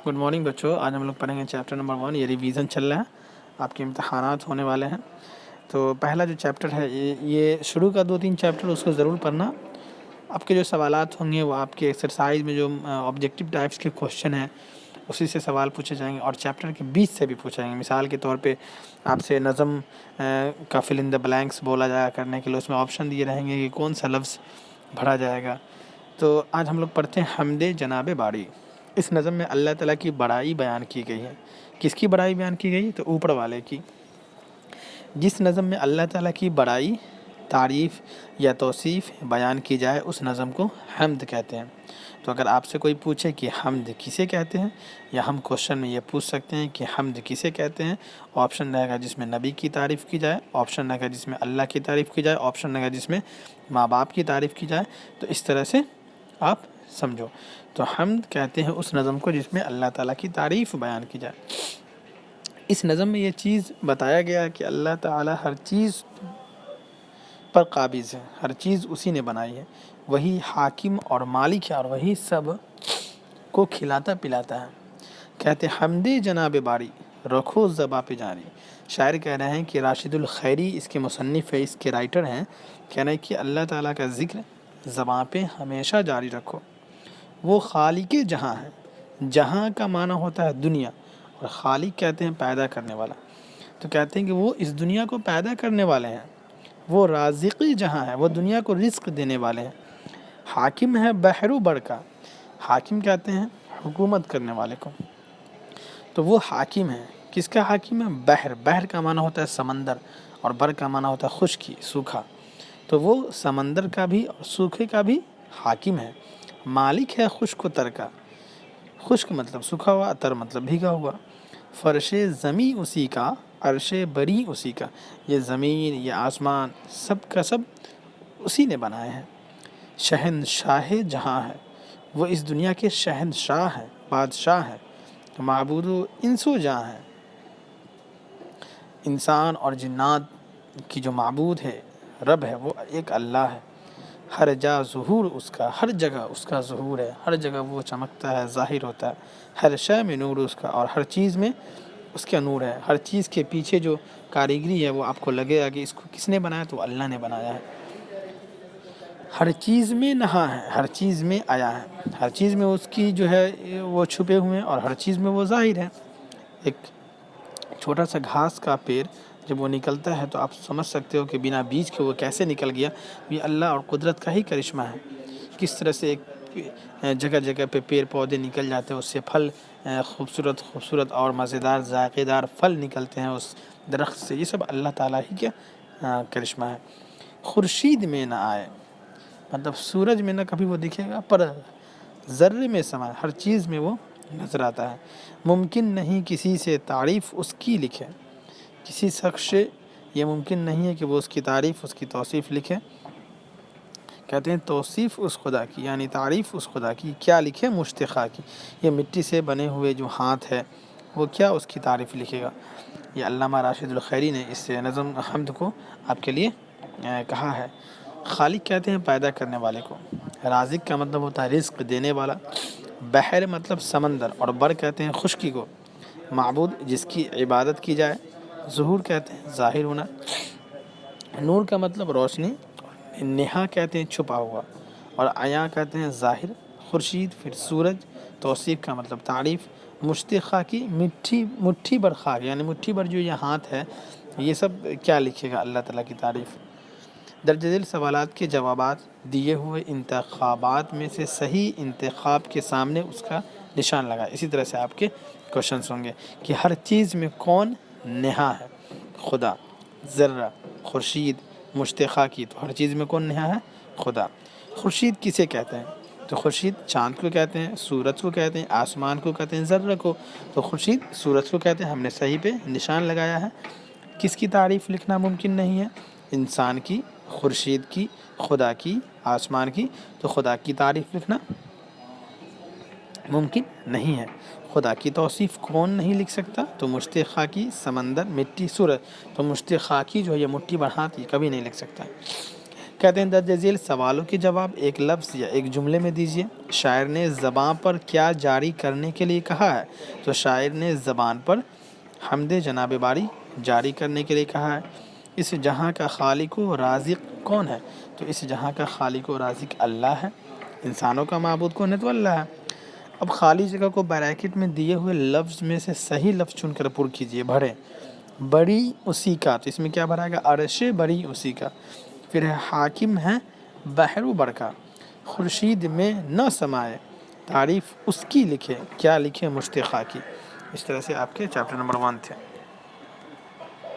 Good morning बच्चों। आज हम लोग पढ़ेंगे चैप्टर नंबर 1। ये रिवीजन चल रहा है, आपके इम्तहानात होने वाले हैं। तो पहला जो चैप्टर है ये शुरू का 2-3 चैप्टर उसको ज़रूर पढ़ना। आपके जो सवालात होंगे वो आपके एक्सरसाइज में जो ऑब्जेक्टिव टाइप्स के क्वेश्चन हैं उसी से सवाल पूछे जाएंगे और चैप्टर के बीच से भी पूछे जाएंगे। मिसाल के तौर पे आपसे नज़म का फिल इन द ब्लैंक्स बोला जाया करने के लिए उसमें ऑप्शन दिए रहेंगे कि कौन सा लफ्ज़ भरा जाएगा। तो आज हम लोग पढ़ते हैं हमदे जनाब बारी। इस नज़म में अल्लाह ताला की बड़ाई बयान की गई है। किसकी बड़ाई बयान की गई? तो ऊपर वाले की। जिस नज़म में अल्लाह ताला की बड़ाई, तारीफ़ या तौसीफ़ बयान की जाए उस नज़म को हम्द कहते हैं। तो अगर आपसे कोई पूछे कि हम्द किसे कहते हैं, या हम क्वेश्चन में ये पूछ सकते हैं कि हम्द किसे कहते हैं, ऑप्शन रहेगा जिसमें नबी की तारीफ़ की जाए, ऑप्शन रहेगा जिसमें अल्लाह की तारीफ़ की जाए, ऑप्शन रहेगा जिसमें माँ बाप की तारीफ़ की जाए। तो इस तरह से आप समझो। तो हम्द कहते हैं उस नज़म को जिसमें अल्लाह ताला की तारीफ़ बयान की जाए। इस नज़म में ये चीज़ बताया गया कि अल्लाह ताला हर चीज़ पर काबिज़ है, हर चीज़ उसी ने बनाई है, वही हाकिम और मालिक है और वही सब को खिलाता पिलाता है। कहते हमदे जनाब बारी रखो ज़बा पे जारी। शायर कह रहे हैं कि राशिदुल खैरी इसके मुसन्निफ़ है, इसके राइटर हैं। कह रहे हैं कि अल्लाह ताला का ज़िक्र ज़बां पे हमेशा जारी रखो। वो खालिक जहाँ है, जहाँ का माना होता है दुनिया, और खालिक कहते हैं पैदा करने वाला। तो कहते हैं कि वो इस दुनिया को पैदा करने वाले हैं। वो राज़िक़ी जहाँ है, वो दुनिया को रिज़्क़ देने वाले हैं। हाकिम है बहरू बर का। हाकिम कहते हैं हुकूमत करने वाले को। तो वो हाकिम है। किसका हाकिम है? बहर। बहर का माना होता है समंदर और बर का माना होता है खुश्की, सूखा। तो वो समंदर का भी और सूखे का भी हाकिम है। मालिक है खुश्क तर का। खुश्क मतलब सूखा हुआ, तर मतलब भीगा हुआ। फर्शे ज़मी उसी का, अर्शे बरी उसी का। ये ज़मीन, ये आसमान, सब का सब उसी ने बनाए हैं। शहनशाह जहाँ है, वो इस दुनिया के शहनशाह हैं, बादशाह हैं। तो माबूदो इंसो जहाँ है, इंसान और जिन्नात की जो माबूद है, रब है, वो एक अल्लाह है। हर जा ज़ुहूर उसका, हर जगह उसका ज़ुहूर है, हर जगह वो चमकता है, ज़ाहिर होता है। हर शय में नूर उसका, और हर चीज़ में उसका नूर है। हर चीज़ के पीछे जो कारीगरी है वो आपको लगेगा कि इसको किसने बनाया, तो अल्लाह ने बनाया है। हर चीज़ में नहा है, हर चीज़ में आया है, हर चीज़ में उसकी जो है वो छुपे हुए हैं और हर चीज़ में वो ज़ाहिर है। एक छोटा सा घास का पेड़ जब वो निकलता है तो आप समझ सकते हो कि बिना बीज के वो कैसे निकल गया। ये अल्लाह और कुदरत का ही करिश्मा है। किस तरह से एक जगह जगह पे पेड़ पौधे निकल जाते हैं, उससे फल खूबसूरत खूबसूरत और मज़ेदार ज़ायक़ेदार फल निकलते हैं उस दरख्त से। ये सब अल्लाह ताला ही का करिश्मा है। खुर्शीद में ना आए, मतलब सूरज में ना कभी वो दिखेगा, पर ज़र्रे में समाए, हर चीज़ में वो नज़र आता है। मुमकिन नहीं किसी से तारीफ़ उसकी लिखे। किसी शख्स से ये मुमकिन नहीं है कि वो उसकी तारीफ़, उसकी तौसीफ़ लिखे। कहते हैं तौसीफ़ उस खुदा की, यानी तारीफ़ उस खुदा की क्या लिखे? मुश्तख़ा की। ये मिट्टी से बने हुए जो हाथ है वो क्या उसकी तारीफ़ लिखेगा। ये अल्लामा राशिदुल खैरी ने इस नज़म हम्द को आपके लिए कहा है। खालिक कहते हैं पैदा करने वाले को। राज़िक का मतलब होता है रिज़्क़ देने वाला। बहर मतलब समंदर, और बर कहते हैं खुश्की को। माबूद जिसकी इबादत की जाए। ज़ुहूर कहते हैं ज़ाहिर होना। नूर का मतलब रोशनी। नेहा कहते हैं छुपा हुआ, और आया कहते हैं ज़ाहिर। खुर्शीद फिर सूरज। तौसीफ़ का मतलब तारीफ़। मुश्तख़ा की मिट्टी, मुट्ठी भर खाक, यानी मुट्ठी भर जो ये हाथ है ये सब क्या लिखेगा? अल्लाह ताला की तारीफ़। दर्ज सवालात के जवाबात दिए हुए इंतखाबात में से सही इंतखाब के सामने उसका निशान लगा। इसी तरह से आपके क्वेश्चंस होंगे कि हर चीज़ में कौन नेहा है? खुदा। ज़र्रा, खुर्शीद, मुश्तख़ा की। तो हर चीज़ में कौन नेहा है? खुदा। खुर्शीद किसे कहते हैं? तो खुर्शीद चाँद को कहते हैं, सूरज को कहते हैं, आसमान को कहते हैं, ज़र्रा को। तो खुर्शीद सूरज को कहते हैं, हमने सही पे निशान लगाया है। किसकी तारीफ़ लिखना मुमकिन नहीं है? इंसान की, खुर्शीद की, खुदा की, आसमान की। तो खुदा की तारीफ़ लिखना मुमकिन नहीं है। खुदा की तौसीफ़ कौन नहीं लिख सकता? तो मुश्तख़ा की, समंदर, मिट्टी, सूरज। तो मुश्तख़ा की जो है ये मुट्ठी भर हाथ, ये कभी नहीं लिख सकता। کہتے ہیں درج ذیل سوالوں کے جواب ایک لفظ یا ایک جملے میں دیجیے۔ شاعر نے زباں پر کیا جاری کرنے کے لیے کہا ہے؟ تو شاعر نے زبان پر حمد جناب باری جاری کرنے کے لیے کہا ہے۔ اس جہاں کا خالق و رازق کون ہے؟ تو اس جہاں کا خالق و رازق اللہ ہے۔ انسانوں کا معبود کون ہے؟ تو اللہ ہے۔ اب خالی جگہ کو بریکٹ میں دیے ہوئے لفظ میں سے صحیح لفظ چن کر پر کیجیے، بھریں۔ بڑی اسی کا، تو اس میں کیا بھرا گا؟ عرش بڑی اسی کا۔ پھر ہے حاکم ہے بحر و بر کا، خورشید میں نہ سمائے، تعریف اس کی لکھے، کیا لکھے مشتاق کی۔ اس طرح سے آپ کے چیپٹر نمبر 1 تھے۔